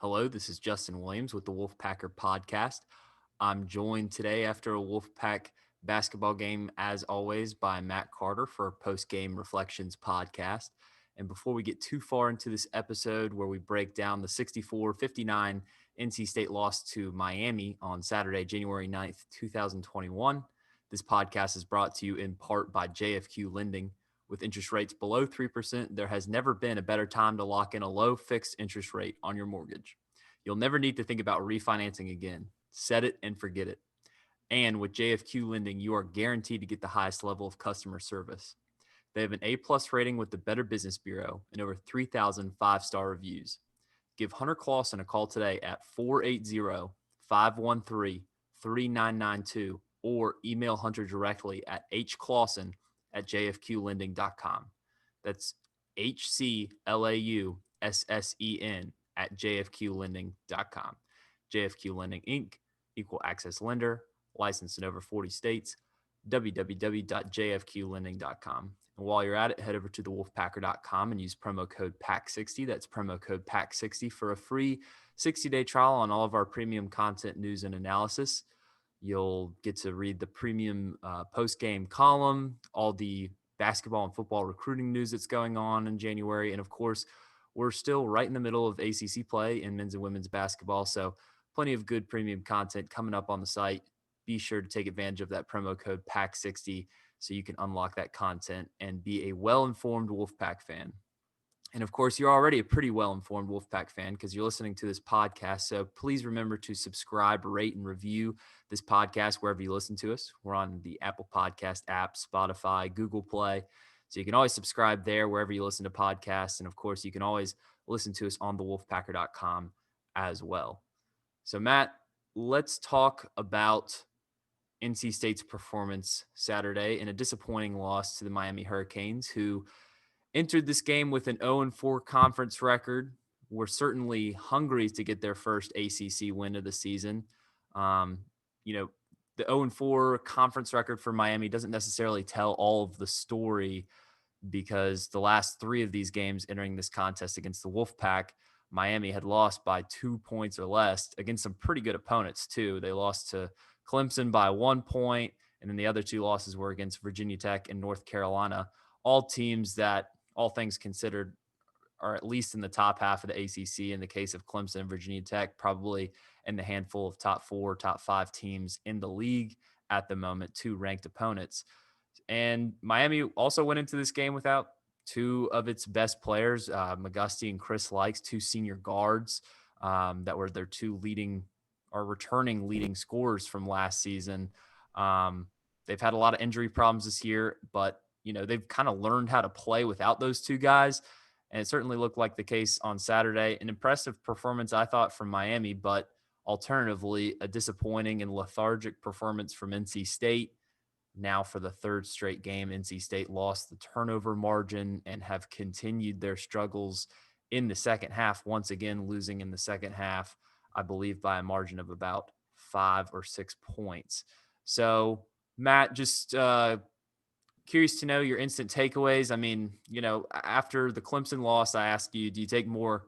Hello, this is Justin Williams with the Wolfpacker Podcast. I'm joined today after a Wolfpack basketball game, as always, by Matt Carter for a Postgame Reflections podcast. And before we get too far into this episode where we break down the 64-59 NC State loss to Miami on Saturday, January 9th, 2021, this podcast is brought to you in part by JFQ Lending. With interest rates below 3%, there has never been a better time to lock in a low fixed interest rate on your mortgage. You'll never need to think about refinancing again. Set it and forget it. And with JFQ Lending, you are guaranteed to get the highest level of customer service. They have an A-plus rating with the Better Business Bureau and over 3,000 five-star reviews. Give Hunter Clausen a call today at 480-513-3992 or email Hunter directly at hclausen@jfqlending.com. That's HCLAUSSEN at jfqlending.com. JFQ Lending, Inc., Equal Access Lender, licensed in over 40 states, www.jfqlending.com. And while you're at it, head over to thewolfpacker.com and use promo code PACK60. That's promo code PACK60 for a free 60-day trial on all of our premium content, news, and analysis. You'll get to read the premium post-game column, all the basketball and football recruiting news that's going on in January. And of course, we're still right in the middle of ACC play in men's and women's basketball. So plenty of good premium content coming up on the site. Be sure to take advantage of that promo code PACK60 so you can unlock that content and be a well-informed Wolfpack fan. And of course, you're already a pretty well-informed Wolfpack fan because you're listening to this podcast. So please remember to subscribe, rate, and review this podcast wherever you listen to us. We're on the Apple Podcast app, Spotify, Google Play. So you can always subscribe there wherever you listen to podcasts. And of course, you can always listen to us on thewolfpacker.com as well. So Matt, let's talk about NC State's performance Saturday in a disappointing loss to the Miami Hurricanes, who entered this game with an 0-4 conference record. We're certainly hungry to get their first ACC win of the season. The 0-4 conference record for Miami doesn't necessarily tell all of the story because the last three of these games entering this contest against the Wolfpack, Miami had lost by 2 points or less against some pretty good opponents too. They lost to Clemson by 1 point, and then the other two losses were against Virginia Tech and North Carolina, all teams that, all things considered, are at least in the top half of the ACC. In the case of Clemson and Virginia Tech, probably in the handful of top 4, top 5 teams in the league at the moment, two ranked opponents. And Miami also went into this game without two of its best players, McGusty and Chris Likes, two senior guards that were their two returning leading scorers from last season. They've had a lot of injury problems this year, but they've kind of learned how to play without those two guys. And it certainly looked like the case on Saturday. An impressive performance, I thought, from Miami, but alternatively, a disappointing and lethargic performance from NC State. Now for the third straight game, NC State lost the turnover margin and have continued their struggles in the second half, once again losing in the second half, I believe by a margin of about 5 or 6 points. So, Matt, just curious to know your instant takeaways. I mean, after the Clemson loss, I asked you, do you take more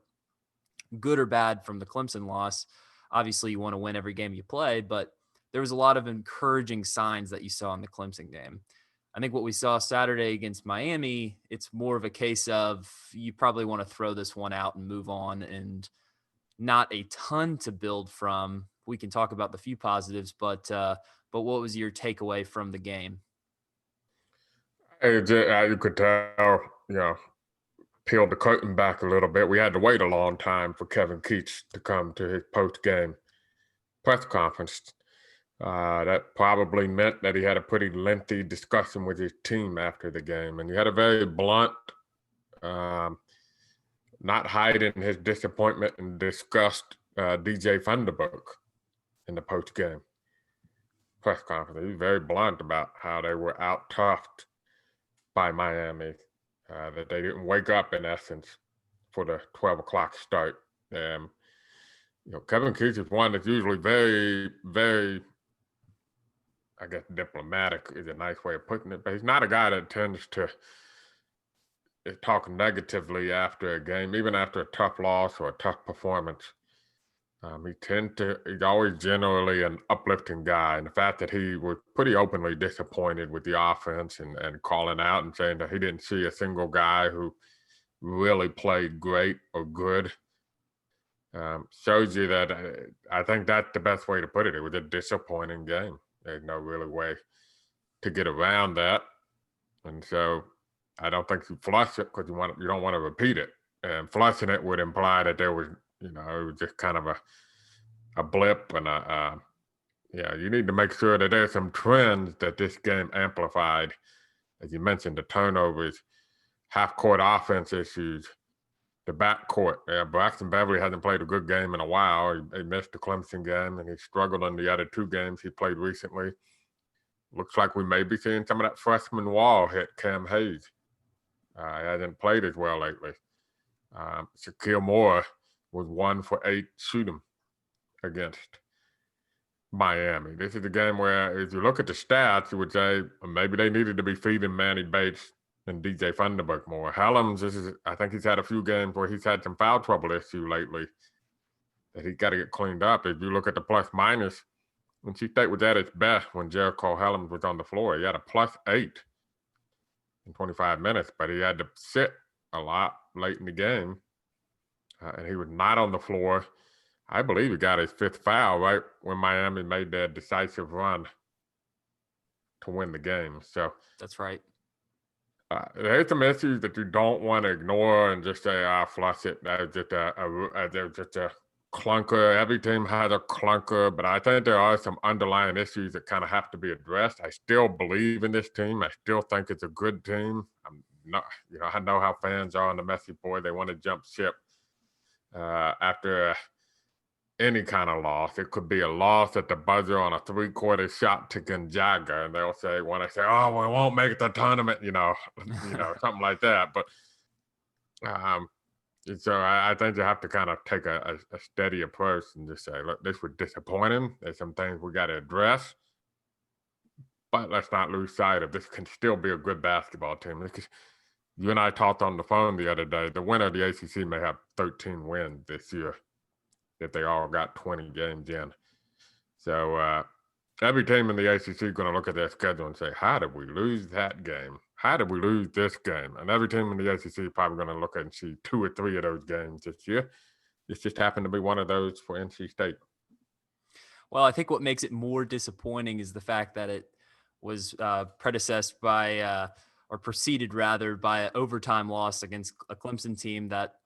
good or bad from the Clemson loss? Obviously, you want to win every game you play, but there was a lot of encouraging signs that you saw in the Clemson game. I think what we saw Saturday against Miami, it's more of a case of you probably want to throw this one out and move on, and not a ton to build from. We can talk about the few positives, but what was your takeaway from the game? You could tell, peeled the curtain back a little bit. We had to wait a long time for Kevin Keats to come to his post-game press conference. That probably meant that he had a pretty lengthy discussion with his team after the game. And he had a very blunt, not hiding his disappointment and disgust, DJ Vanderburg in the post-game press conference. He was very blunt about how they were out-toughed by Miami, that they didn't wake up, in essence, for the 12 o'clock start. Kevin Keats is one that's usually very, very, I guess diplomatic is a nice way of putting it, but he's not a guy that tends to talk negatively after a game, even after a tough loss or a tough performance. He's always generally an uplifting guy. And the fact that he was pretty openly disappointed with the offense and calling out and saying that he didn't see a single guy who really played great or good shows you that I think that's the best way to put it. It was a disappointing game. There's no really way to get around that. And so I don't think you flush it because you don't want to repeat it. And flushing it would imply that there was, it was just kind of a blip and you need to make sure that there's some trends that this game amplified. As you mentioned, the turnovers, half-court offense issues, the backcourt. Braxton Beverly hasn't played a good game in a while. He missed the Clemson game, and he struggled in the other two games he played recently. Looks like we may be seeing some of that freshman wall hit Cam Hayes. He hasn't played as well lately. Shaquille Moore was 1 for 8 shooting against Miami. This is a game where, if you look at the stats, you would say maybe they needed to be feeding Manny Bates and DJ Funderburk more. Helms, I think he's had a few games where he's had some foul trouble issue lately that he's got to get cleaned up. If you look at the plus minus, NC State was at its best when Jericho Helms was on the floor. He had a +8 in 25 minutes, but he had to sit a lot late in the game, and he was not on the floor. I believe he got his 5th foul right when Miami made their decisive run to win the game. So that's right. There's some issues that you don't want to ignore and just say, flush it. That's just a clunker. Every team has a clunker, but I think there are some underlying issues that kind of have to be addressed. I still believe in this team. I still think it's a good team. I know how fans are on the Messy Boy. They want to jump ship after any kind of loss. It could be a loss at the buzzer on a 3-quarter shot to Gonzaga, and they'll want to say, "Oh, we won't make it to the tournament," something like that. But so I think you have to kind of take a steady approach and just say, "Look, this was disappointing. There's some things we got to address, but let's not lose sight of this. Can still be a good basketball team." Because you and I talked on the phone the other day. The winner of the ACC may have 13 wins this year if they all got 20 games in. So every team in the ACC is going to look at their schedule and say, how did we lose that game? How did we lose this game? And every team in the ACC is probably going to look and see 2 or 3 of those games this year. This just happened to be one of those for NC State. Well, I think what makes it more disappointing is the fact that it was preceded rather by an overtime loss against a Clemson team that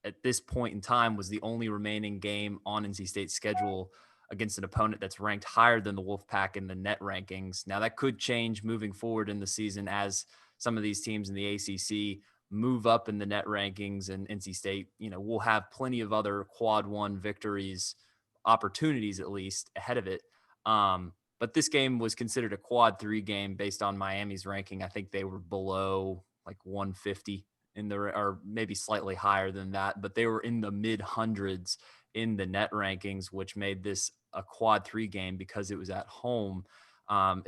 at this point in time was the only remaining game on NC State's schedule against an opponent that's ranked higher than the Wolfpack in the net rankings. Now that could change moving forward in the season as some of these teams in the ACC move up in the net rankings, and NC State, will have plenty of other quad 1 victories, opportunities at least ahead of it. But this game was considered a quad 3 game based on Miami's ranking. I think they were below like 150 or maybe slightly higher than that, but they were in the mid hundreds in the net rankings, which made this a quad 3 game because it was at home. I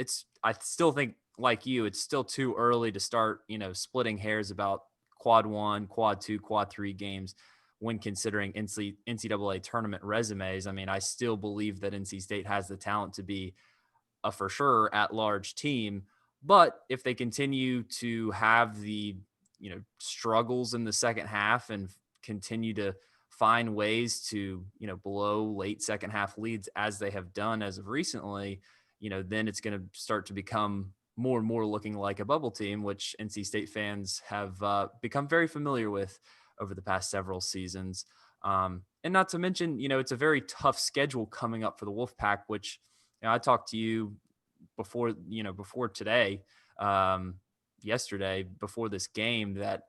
still think, like you, it's still too early to start, splitting hairs about quad 1, quad 2, quad 3 games when considering NCAA tournament resumes. I mean, I still believe that NC State has the talent to be a for sure at-large team, but if they continue to have the struggles in the second half and continue to find ways to, blow late second half leads as they have done as of recently, then it's going to start to become more and more looking like a bubble team, which NC State fans have become very familiar with over the past several seasons. And not to mention, it's a very tough schedule coming up for the Wolfpack, which I talked to you before today, yesterday before this game, that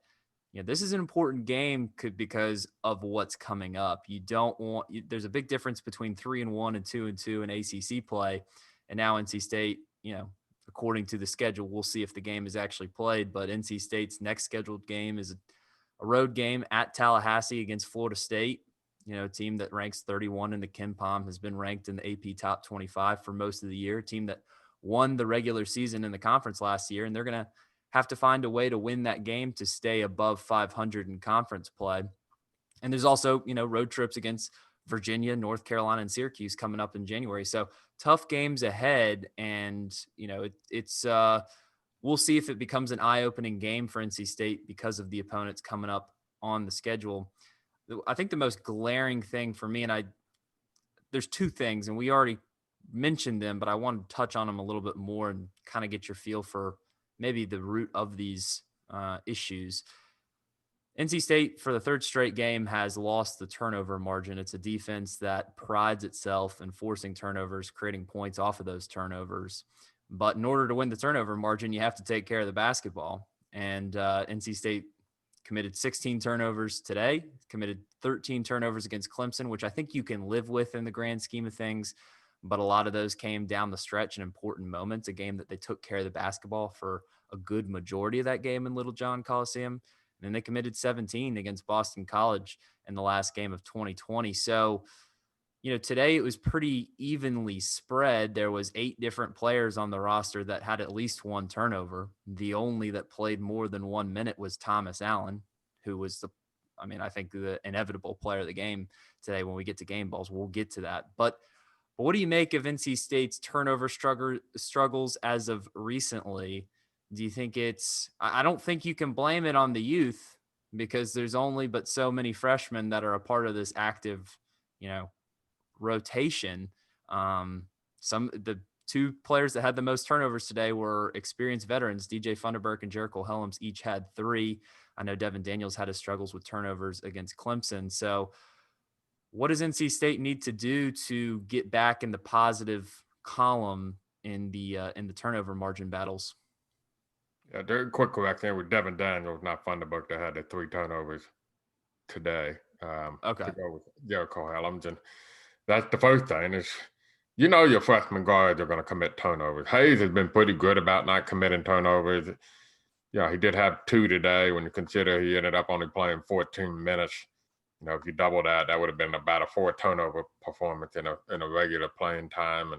this is an important game because of what's coming up. There's a big difference between 3-1 and 2-2 in ACC play, and now NC State, according to the schedule, we'll see if the game is actually played, but NC State's next scheduled game is a road game at Tallahassee against Florida State, a team that ranks 31 in the KenPom, has been ranked in the AP top 25 for most of the year, a team that won the regular season in the conference last year, and they're going to have to find a way to win that game to stay above 500 in conference play. And there's also, road trips against Virginia, North Carolina, and Syracuse coming up in January. So tough games ahead. And, we'll see if it becomes an eye-opening game for NC State because of the opponents coming up on the schedule. I think the most glaring thing for me, there's two things, and we already mentioned them, but I want to touch on them a little bit more and kind of get your feel for maybe the root of these issues. NC State, for the third straight game, has lost the turnover margin. It's a defense that prides itself in forcing turnovers, creating points off of those turnovers. But in order to win the turnover margin, you have to take care of the basketball. And NC State committed 16 turnovers today, committed 13 turnovers against Clemson, which I think you can live with in the grand scheme of things. But a lot of those came down the stretch in important moments, a game that they took care of the basketball for a good majority of that game in Littlejohn Coliseum. And then they committed 17 against Boston College in the last game of 2020. So, today it was pretty evenly spread. There was 8 different players on the roster that had at least one turnover. The only that played more than 1 minute was Thomas Allen, who was I think the inevitable player of the game today. When we get to game balls, we'll get to that. But what do you make of NC State's turnover struggles as of recently? Do you think I don't think you can blame it on the youth, because there's only but so many freshmen that are a part of this active, rotation. The 2 players that had the most turnovers today were experienced veterans. DJ Funderburk and Jericho Helms each had 3. I know Devin Daniels had his struggles with turnovers against Clemson. So what does NC State need to do to get back in the positive column in the turnover margin battles? Yeah, quick correction with Devin Daniels, not Funderburk, that had the 3 turnovers today. Okay. To go with Jericho Helms. And that's the first thing is, your freshman guards are going to commit turnovers. Hayes has been pretty good about not committing turnovers. Yeah, he did have 2 today when you consider he ended up only playing 14 minutes. If you double that, that would have been about a 4 turnover performance in a regular playing time.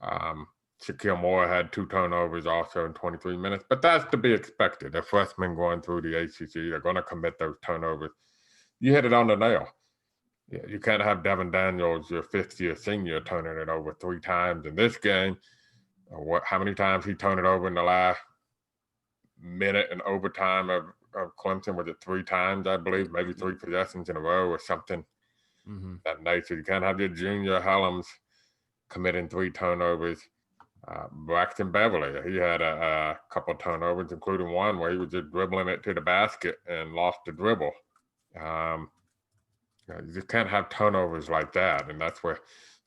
And Shaquille Moore had 2 turnovers also in 23 minutes. But that's to be expected. The freshmen going through the ACC are going to commit those turnovers. You hit it on the nail. Yeah, you can't have Devin Daniels, your 5th-year senior, turning it over 3 times in this game. How many times he turned it over in the last minute in overtime of Clemson? Was it 3 times, I believe? Maybe 3 possessions in a row or something that nature. You can't have your junior Helms committing 3 turnovers. Braxton Beverly, he had a couple of turnovers, including one where he was just dribbling it to the basket and lost the dribble. You just can't have turnovers like that, and that's where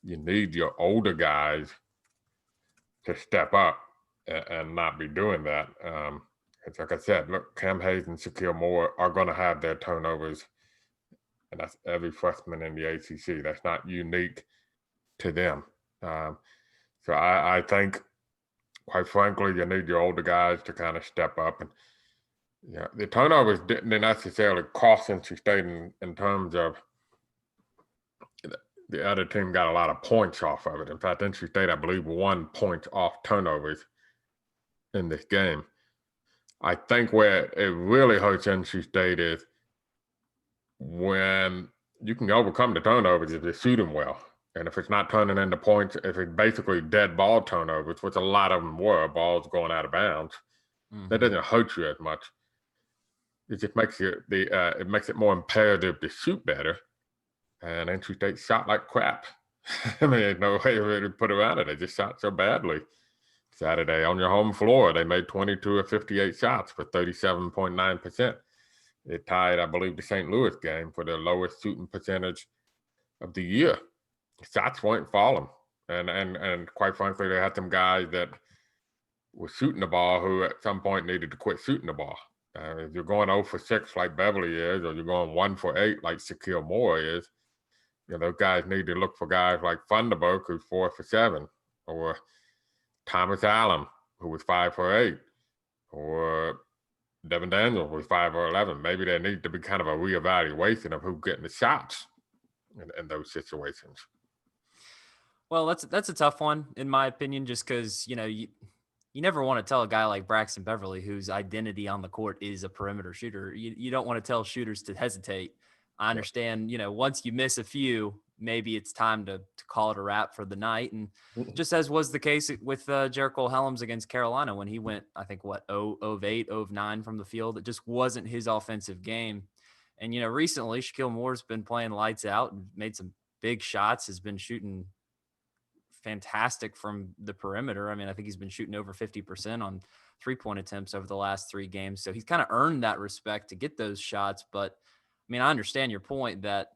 you need your older guys to step up and not be doing that. It's like I said, look, Cam Hayes and Shaquille Moore are going to have their turnovers, and that's every freshman in the ACC. That's not unique to them. So I think, quite frankly, you need your older guys to kind of step up. And the turnovers didn't necessarily cost NC State in terms of the other team got a lot of points off of it. In fact, NC State, I believe, 1 point off turnovers in this game. I think where it really hurts NC State is when you can overcome the turnovers if you shoot them well. And if it's not turning into points, if it's basically dead ball turnovers, which a lot of them were, balls going out of bounds, that doesn't hurt you as much. It just makes it makes it more imperative to shoot better. And NC State shot like crap. I mean, there's no way to put around it. They just shot so badly. Saturday on your home floor, they made 22 of 58 shots for 37.9%. It tied, I believe, the St. Louis game for the lowest shooting percentage of the year. Shots weren't falling. And quite frankly, they had some guys that were shooting the ball who at some point needed to quit shooting the ball. If you're going 0 for 6 like Beverly is, or you're going 1 for 8 like Shaquille Moore is, those guys need to look for guys like Funderburk, who's 4 for 7, or Thomas Allen, who was 5 for 8, or Devin Daniels was 5 for 11. Maybe there needs to be kind of a reevaluation of who's getting the shots in those situations. Well, that's a tough one, in my opinion, just because, you never want to tell a guy like Braxton Beverly, whose identity on the court is a perimeter shooter. You don't want to tell shooters to hesitate. I understand, once you miss a few, maybe it's time to call it a wrap for the night. And just as was the case with Jericho Helms against Carolina when he went, I think, 0 of 8, 0 of 9 from the field. It just wasn't his offensive game. And, recently Shaquille Moore's been playing lights out and made some big shots, has been shooting fantastic from the perimeter. I mean, I think he's been shooting over 50% on 3-point attempts over the last 3 games. So he's kind of earned that respect to get those shots. But I mean, I understand your point that,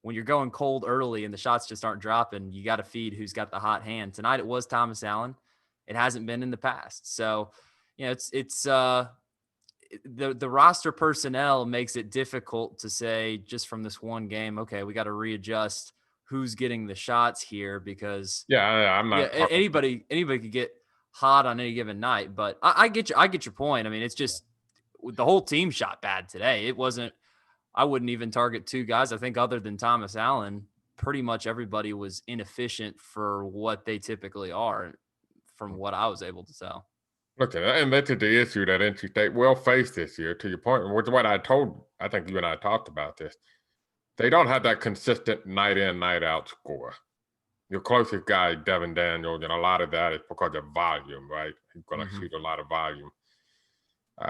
when you're going cold early and the shots just aren't dropping, you got to feed who's got the hot hand. Tonight it was Thomas Allen. It hasn't been in the past. So, it's the roster personnel makes it difficult to say just from this one game, okay, we got to readjust who's getting the shots here because I'm not anybody could get hot on any given night. But I get your point. I mean, it's just the whole team shot bad today. I wouldn't even target 2 guys. I think other than Thomas Allen, pretty much everybody was inefficient for what they typically are from what I was able to tell. Look, and that's the issue that NC State will face this year, to your point, which is what I think you and I talked about this. They don't have that consistent night in, night out score. Your closest guy, Devin Daniels, and a lot of that is because of volume, right? He's going to shoot a lot of volume.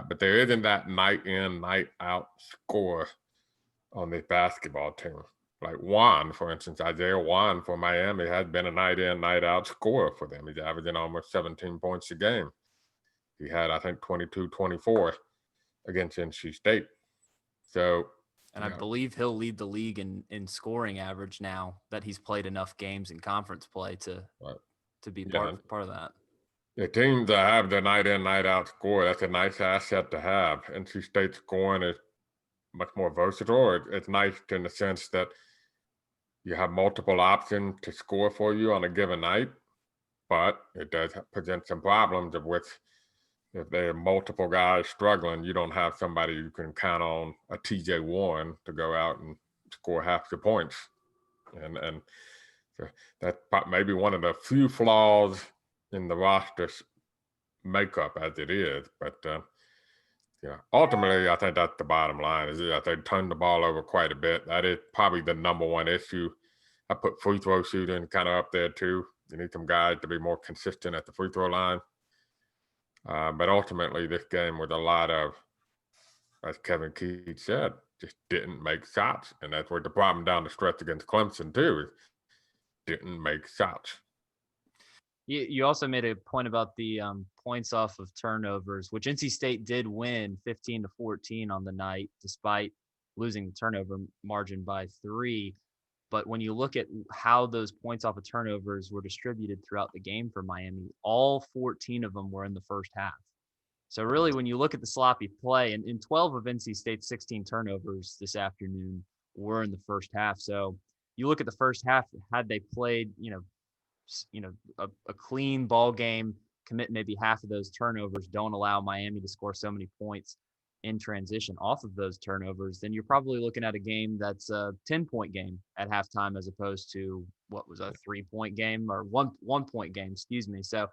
But there isn't that night in, night out score on this basketball team. Like Juan, for instance, Isaiah Juan for Miami has been a night in, night out scorer for them. He's averaging almost 17 points a game. He had, I think, 22-24 against NC State. So, and I believe he'll lead the league in scoring average now that he's played enough games in conference play to be part of that. The teams that have the night in, night out score, that's a nice asset to have. NC State scoring is much more versatile. It's nice in the sense that you have multiple options to score for you on a given night, but it does present some problems of which if there are multiple guys struggling, you don't have somebody you can count on, a TJ Warren, to go out and score half the points. And so that's maybe one of the few flaws in the roster makeup as it is. But, ultimately, I think that's the bottom line. Is that they turn the ball over quite a bit. That is probably the number one issue. I put free throw shooting kind of up there too. You need some guys to be more consistent at the free throw line. But ultimately, this game was a lot of, as Kevin Keith said, just didn't make shots. And that's where the problem down the stretch against Clemson, too, is didn't make shots. You also made a point about the points off of turnovers, which NC State did win 15-14 on the night, despite losing the turnover margin by 3. But when you look at how those points off of turnovers were distributed throughout the game for Miami, all 14 of them were in the first half. So really, when you look at the sloppy play, and in 12 of NC State's 16 turnovers this afternoon were in the first half. So you look at the first half, had they played, a clean ball game, commit maybe half of those turnovers, don't allow Miami to score so many points in transition off of those turnovers, then you're probably looking at a game that's a 10-point game at halftime as opposed to what was a 3-point game or one point game, excuse me. So,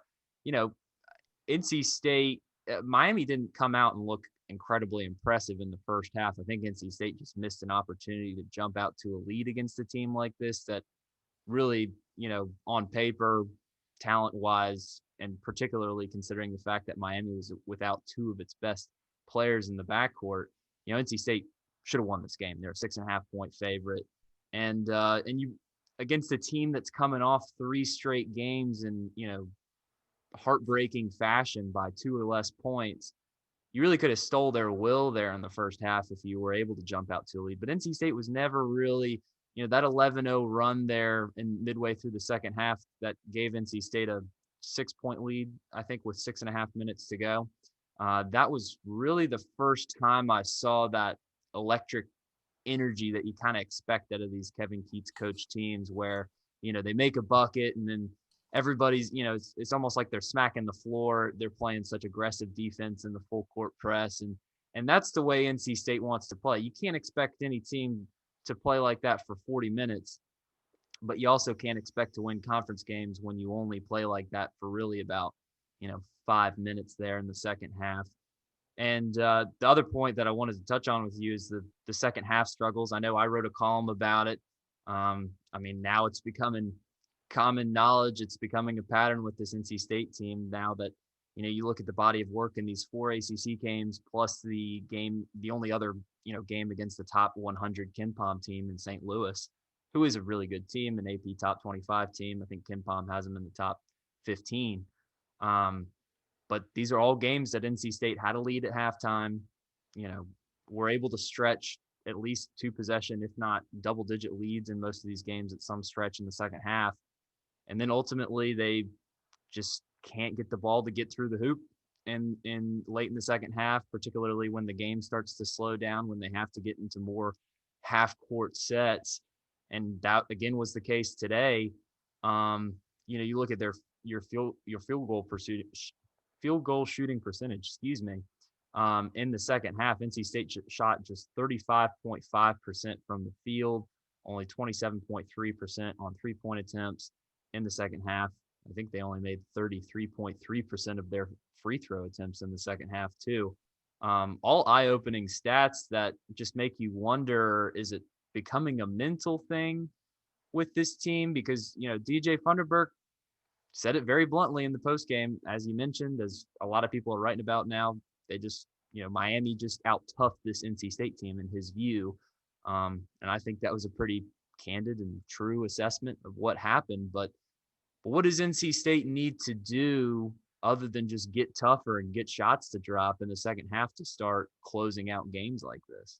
NC State, Miami didn't come out and look incredibly impressive in the first half. I think NC State just missed an opportunity to jump out to a lead against a team like this that really, on paper, talent-wise, and particularly considering the fact that Miami was without 2 of its best players in the backcourt, NC State should have won this game. They're a 6.5-point favorite, and you against a team that's coming off 3 straight games in heartbreaking fashion by 2 or less points. You really could have stole their will there in the first half if you were able to jump out to a lead. But NC State was never really, that 11-0 run there in midway through the second half that gave NC State a 6-point lead, I think, with 6.5 minutes to go. That was really the first time I saw that electric energy that you kind of expect out of these Kevin Keats coach teams where, they make a bucket and then everybody's, it's almost like they're smacking the floor. They're playing such aggressive defense in the full court press. And that's the way NC State wants to play. You can't expect any team to play like that for 40 minutes, but you also can't expect to win conference games when you only play like that for really about, 5 minutes there in the second half. And the other point that I wanted to touch on with you is the second half struggles. I know I wrote a column about it. I mean, now it's becoming common knowledge. It's becoming a pattern with this NC State team now that, you look at the body of work in these 4 ACC games, plus the only other, game against the top 100 KenPom team in St. Louis, who is a really good team, an AP top 25 team. I think KenPom has them in the top 15. But these are all games that NC State had a lead at halftime, were able to stretch at least 2 possession, if not double-digit leads in most of these games at some stretch in the second half. And then ultimately they just can't get the ball to get through the hoop in late in the second half, particularly when the game starts to slow down, when they have to get into more half-court sets. And that, again, was the case today. You look at your field goal shooting percentage, in the second half. NC State shot just 35.5% from the field, only 27.3% on 3-point attempts in the second half. I think they only made 33.3% of their free throw attempts in the second half too. All eye-opening stats that just make you wonder, is it becoming a mental thing with this team? Because, DJ Funderburk said it very bluntly in the postgame, as you mentioned, as a lot of people are writing about now. They just, Miami just out-toughed this NC State team in his view. And I think that was a pretty candid and true assessment of what happened. But what does NC State need to do other than just get tougher and get shots to drop in the second half to start closing out games like this?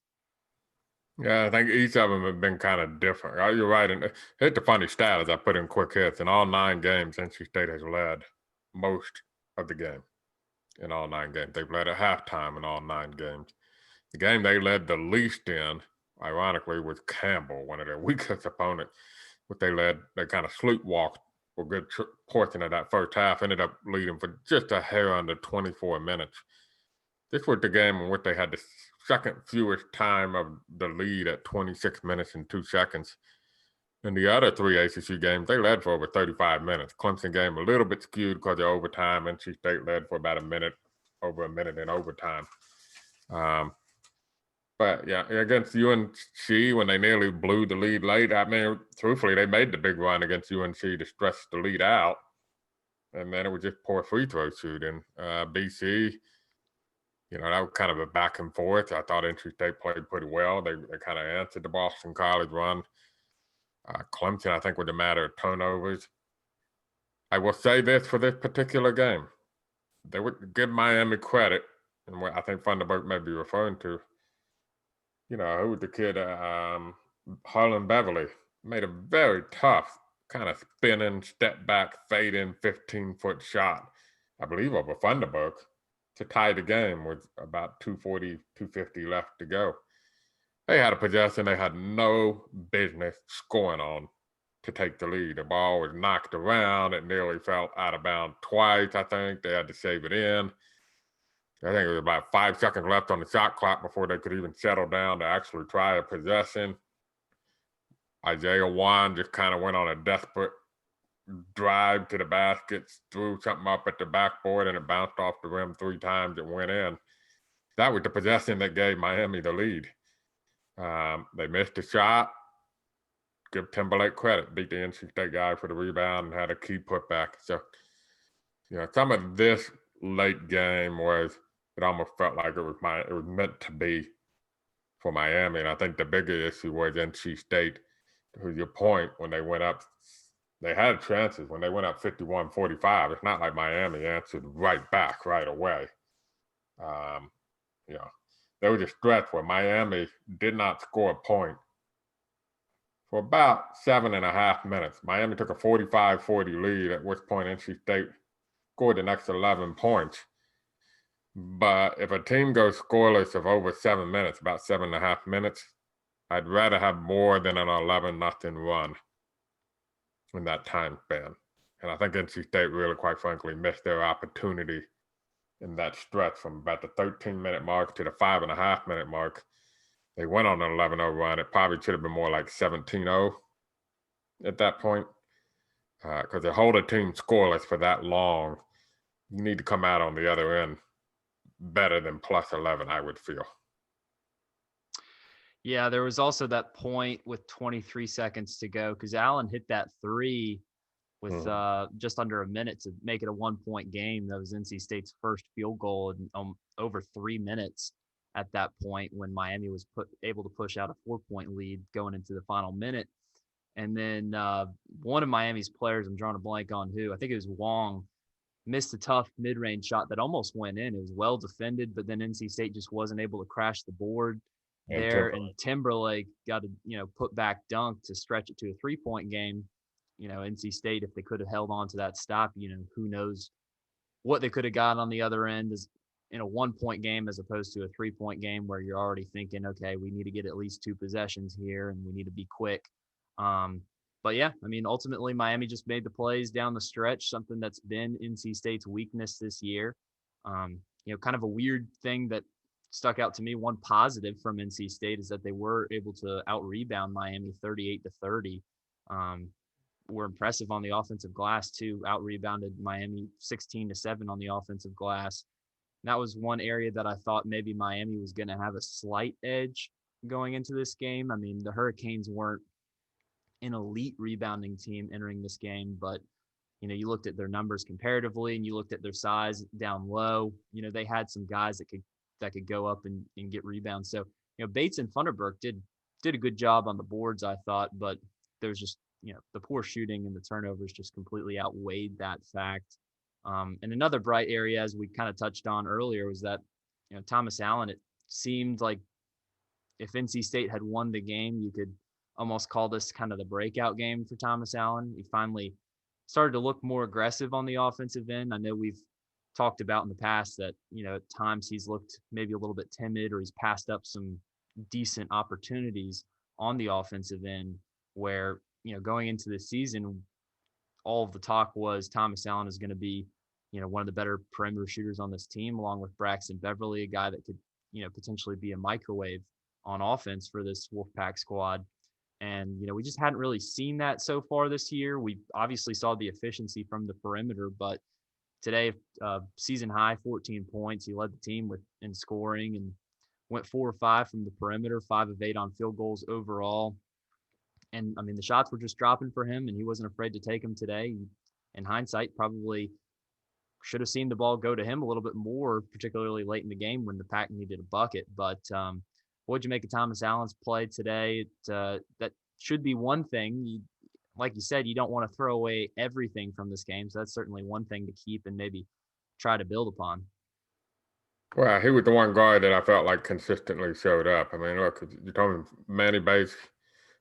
Yeah, I think each of them have been kind of different. You're right. And here's the funny stat as I put in quick hits. In all 9 games, NC State has led most of the game. In all 9 games. They've led at halftime in all 9 games. The game they led the least in, ironically, was Campbell, one of their weakest opponents. What they kind of sleepwalked for a good portion of that first half, ended up leading for just a hair under 24 minutes. This was the game in which they had the second fewest time of the lead at 26 minutes and 2 seconds. In the other 3 ACC games, they led for over 35 minutes. Clemson game a little bit skewed because of overtime. NC State led for about over a minute in overtime. But yeah, against UNC, when they nearly blew the lead late, I mean, truthfully, they made the big run against UNC to stretch the lead out. And then it was just poor free throw shooting. BC, that was kind of a back and forth. I thought NC State played pretty well. They kind of answered the Boston College run. Clemson, I think, with a matter of turnovers. I will say this for this particular game. They would give Miami credit, and what I think Funderburk may be referring to, who was the kid, Harlan Beverly, made a very tough kind of spinning, step back, fade in 15-foot shot, I believe, over Funderburk to tie the game with about 2:40, 2:50 left to go. They had a possession they had no business scoring on to take the lead. The ball was knocked around. It nearly fell out of bounds twice, I think. They had to save it in. I think it was about 5 seconds left on the shot clock before they could even settle down to actually try a possession. Isaiah Wan just kind of went on a desperate drive to the basket, threw something up at the backboard, and it bounced off the rim 3 times. It went in. That was the possession that gave Miami the lead. They missed a shot. Give Timberlake credit. Beat the NC State guy for the rebound and had a key putback. So, some of this late game it almost felt like it was meant to be for Miami. And I think the bigger issue was NC State, to your point, when they went up, they had chances. When they went up 51-45, it's not like Miami answered right back right away. There was a stretch where Miami did not score a point for about 7.5 minutes. Miami took a 45-40 lead, at which point NC State scored the next 11 points. But if a team goes scoreless of over 7 minutes, about 7.5 minutes, I'd rather have more than an 11-0 run in that time span. And I think NC State really, quite frankly, missed their opportunity in that stretch from about the 13-minute mark to the 5.5-minute mark. They went on an 11-0 run. It probably should have been more like 17-0 at that point. Because to hold a team scoreless for that long, you need to come out on the other end better than plus 11, I would feel. Yeah, there was also that point with 23 seconds to go because Allen hit that three with just under a minute to make it a 1-point game. That was NC State's first field goal in over 3 minutes at that point when Miami was able to push out a 4-point lead going into the final minute. And then one of Miami's players, I'm drawing a blank on who, I think it was Wong, missed a tough mid-range shot that almost went in. It was well defended, but then NC State just wasn't able to crash the board there. And Timberlake got a put back dunk to stretch it to a 3-point game. NC State, if they could have held on to that stop, who knows what they could have got on the other end is in a 1-point game as opposed to a 3-point game where you're already thinking, okay, we need to get at least 2 possessions here and we need to be quick. But yeah, I mean, ultimately Miami just made the plays down the stretch, something that's been NC State's weakness this year. Kind of a weird thing that stuck out to me. One positive from NC State is that they were able to out-rebound Miami 38-30. Were impressive on the offensive glass too. Out-rebounded Miami 16-7 on the offensive glass. And that was one area that I thought maybe Miami was going to have a slight edge going into this game. I mean, the Hurricanes weren't an elite rebounding team entering this game, but you looked at their numbers comparatively and you looked at their size down low. They had some guys that could go up and get rebounds. So, Bates and Funderburk did a good job on the boards, I thought, but there's just, the poor shooting and the turnovers just completely outweighed that fact. And another bright area, as we kind of touched on earlier, was that, Thomas Allen, it seemed like if NC State had won the game, you could almost call this kind of the breakout game for Thomas Allen. He finally started to look more aggressive on the offensive end. I know we've talked about in the past that, at times he's looked maybe a little bit timid or he's passed up some decent opportunities on the offensive end where, going into the season, all of the talk was Thomas Allen is going to be, one of the better perimeter shooters on this team, along with Braxton Beverly, a guy that could, potentially be a microwave on offense for this Wolfpack squad. And, we just hadn't really seen that so far this year. We obviously saw the efficiency from the perimeter, but today, season high, 14 points. He led the team in scoring and went 4 or 5 from the perimeter, 5 of 8 on field goals overall. And I mean, the shots were just dropping for him and he wasn't afraid to take them today. In hindsight, probably should have seen the ball go to him a little bit more, particularly late in the game when the Pack needed a bucket. But what'd you make of Thomas Allen's play today? That should be one thing. Like you said, you don't want to throw away everything from this game. So that's certainly one thing to keep and maybe try to build upon. Well, he was the one guy that I felt like consistently showed up. I mean, look, you told me Manny Bates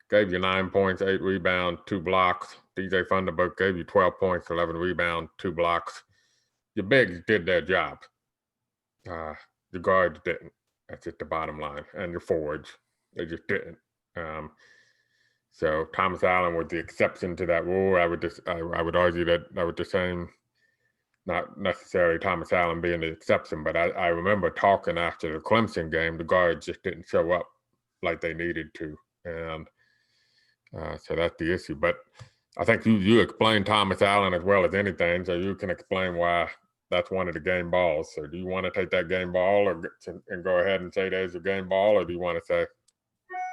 gave you 9 points, 8 rebounds, 2 blocks. DJ Funderburk gave you 12 points, 11 rebounds, 2 blocks. Your bigs did their job. The guards didn't. That's just the bottom line. And your forwards, they just didn't. So Thomas Allen was the exception to that rule. I would argue that was the same. Not necessarily Thomas Allen being the exception, but I remember talking after the Clemson game, the guards just didn't show up like they needed to. And so that's the issue. But I think you explained Thomas Allen as well as anything, so you can explain why that's one of the game balls. So do you want to take that game ball and go ahead and say there's a game ball, or do you want to say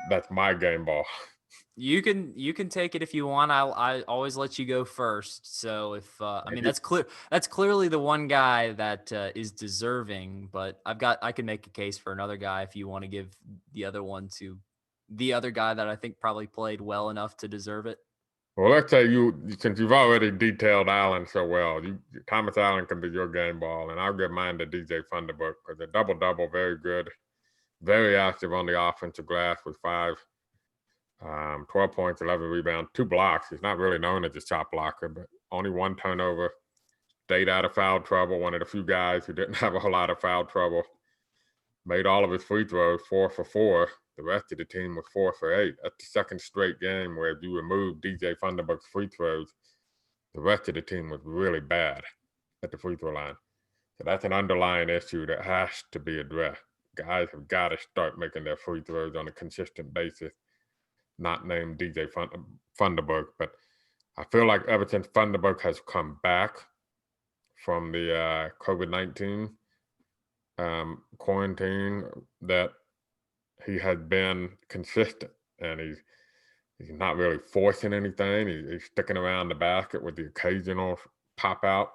that's my game ball? You can take it if you want. I always let you go first. So if I mean, that's clear. That's clearly the one guy that is deserving. But I can make a case for another guy if you want to give the other one to the other guy that I think probably played well enough to deserve it. Well, let's say since you've already detailed Allen so well, Thomas Allen can be your game ball, and I'll give mine to DJ Funderburk because a double-double, very good, very active on the offensive glass with 12 points, 11 rebounds, 2 blocks. He's not really known as a shot blocker, but only 1 turnover, stayed out of foul trouble, one of the few guys who didn't have a whole lot of foul trouble, made all of his free throws, 4 for 4. The rest of the team was 4 for 8. That's the second straight game where if you remove DJ Funderburk's free throws, the rest of the team was really bad at the free throw line. So that's an underlying issue that has to be addressed. Guys have got to start making their free throws on a consistent basis, not named DJ Funderburk. But I feel like ever since Funderburk has come back from the COVID-19, quarantine that he has been consistent, and he's not really forcing anything. He's sticking around the basket with the occasional pop out,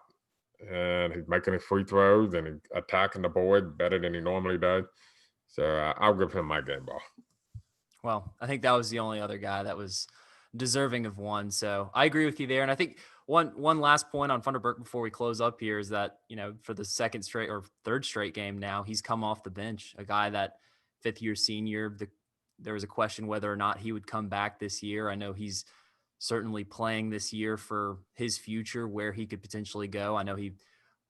and he's making his free throws, and he's attacking the board better than he normally does. So I'll give him my game ball. Well, I think that was the only other guy that was deserving of one. So I agree with you there. And I think one last point on Funderburk before we close up here is that, for the second straight or third straight game now, he's come off the bench, a guy that fifth-year senior. There was a question whether or not he would come back this year. I know he's certainly playing this year for his future, where he could potentially go. I know he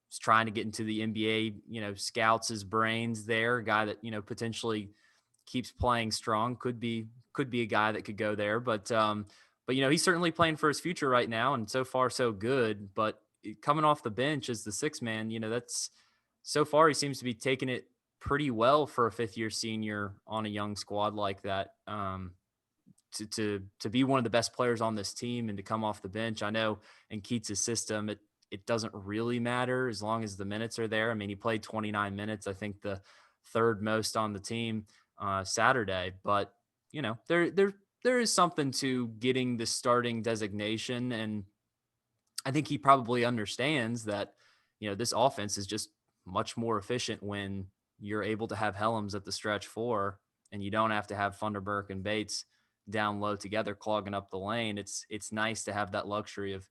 was trying to get into the NBA, scouts his brains there, a guy that, potentially keeps playing strong, could be a guy that could go there. But he's certainly playing for his future right now, and so far so good. But coming off the bench as the sixth man, that's so far he seems to be taking it pretty well for a fifth-year senior on a young squad like that. To be one of the best players on this team and to come off the bench, I know in Keats' system it doesn't really matter as long as the minutes are there. I mean, he played 29 minutes, I think the third most on the team Saturday, but there is something to getting the starting designation, and I think he probably understands that this offense is just much more efficient when you're able to have Helms at the stretch four, and you don't have to have Funderburk and Bates down low together clogging up the lane. It's nice to have that luxury of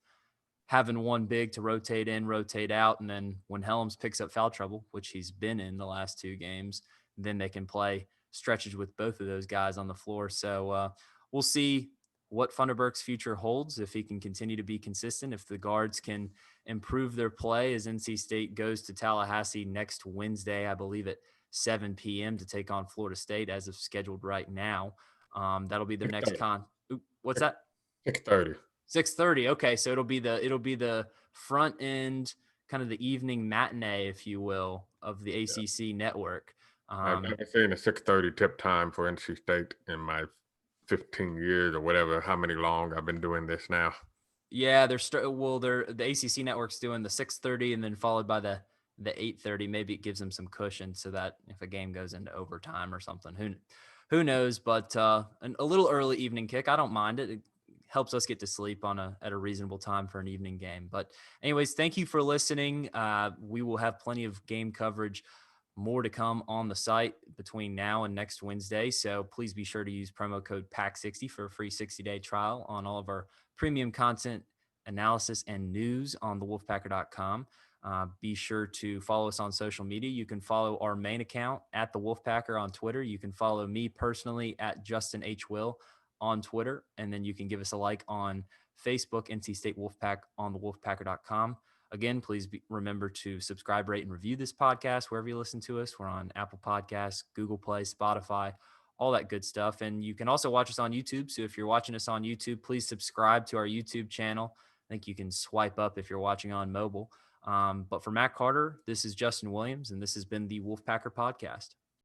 having one big to rotate in, rotate out, and then when Helms picks up foul trouble, which he's been in the last two games, then they can play stretches with both of those guys on the floor. So we'll see what Funderburk's future holds, if he can continue to be consistent, if the guards can improve their play as NC State goes to Tallahassee next Wednesday, I believe at 7 p.m. to take on Florida State as of scheduled right now. That'll be their next what's that? 6:30. 6:30. Okay, so it'll be the front end, kind of the evening matinee, if you will, of the ACC network. I've never seen a 6:30 tip time for NC State in my 15 years or whatever, how many long I've been doing this now. Yeah, the ACC network's doing the 6:30 and then followed by the 8:30. Maybe it gives them some cushion so that if a game goes into overtime or something, who knows? But a little early evening kick, I don't mind it. It helps us get to sleep at a reasonable time for an evening game. But anyways, thank you for listening. We will have plenty of game coverage, more to come on the site between now and next Wednesday. So please be sure to use promo code PACK60 for a free 60-day trial on all of our premium content, analysis, and news on thewolfpacker.com. Be sure to follow us on social media. You can follow our main account at the Wolfpacker on Twitter. You can follow me personally at Justin H. Will on Twitter. And then you can give us a like on Facebook, NC State Wolfpack on thewolfpacker.com. Again, please remember to subscribe, rate, and review this podcast wherever you listen to us. We're on Apple Podcasts, Google Play, Spotify, all that good stuff. And you can also watch us on YouTube. So if you're watching us on YouTube, please subscribe to our YouTube channel. I think you can swipe up if you're watching on mobile. But for Matt Carter, this is Justin Williams, and this has been the Wolfpacker Podcast.